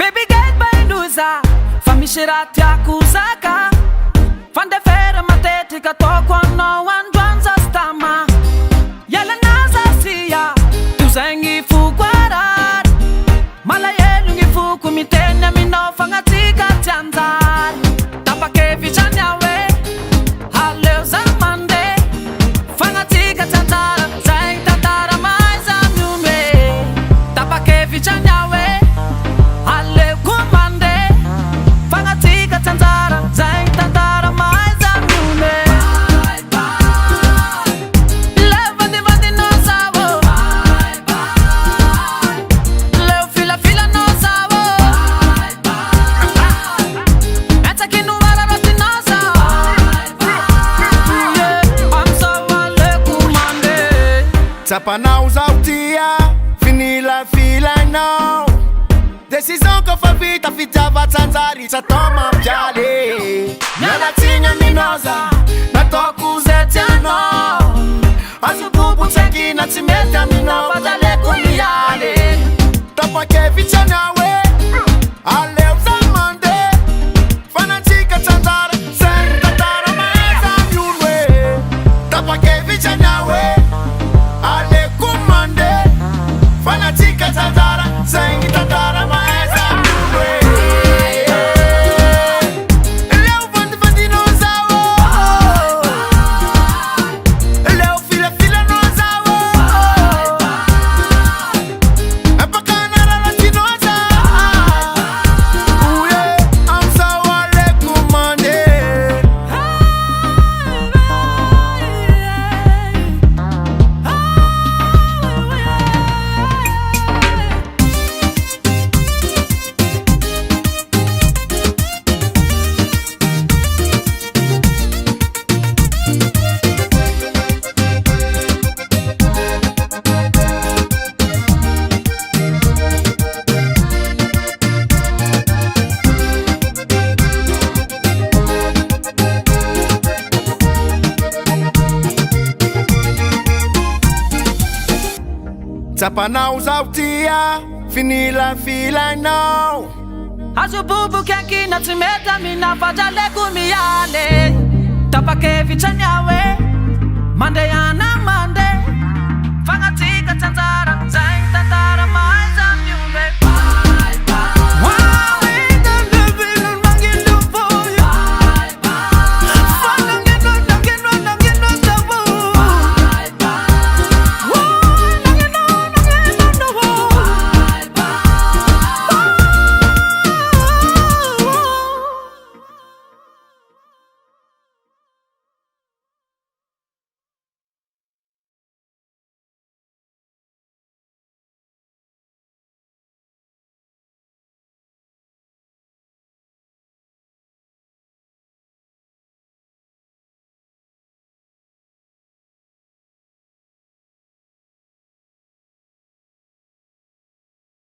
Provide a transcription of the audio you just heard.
Baby get bailuza famishirati akuzaka fande fere matetika tokwa no andwanza stama yala naza siya tuzengi fukwarar mala yelu ngifuku mitene minofanga tika tianzar tapake vichanyawe haleo zamande fanga tika tianzar zain tatara maiza nyume tapake vichanyawe Tapa na uzautia, finila fila now. Decisão que eu fui feita, fita vatanzari, sa toma mjale. Nyala tinha minosa, na toku zetiano. Azu bubu teki na timeta mino, vajale kumiale. Tapa ke ficha nawe, ale uzamande. Fanatika tanzara, sen tatara maeza myunwe. Tapa ke ficha nawe. Ale kumande fanatika tazara sengi tatara maeza mwe leo vandi no zawo leo fila no zawo apakana la latinoza uye amsa wale kumande Tapa na uzautia, finila fila now. Azu bubu kenki na timeta mina fajale kumiale. Tapa ke vichanyawe, mande yana mande.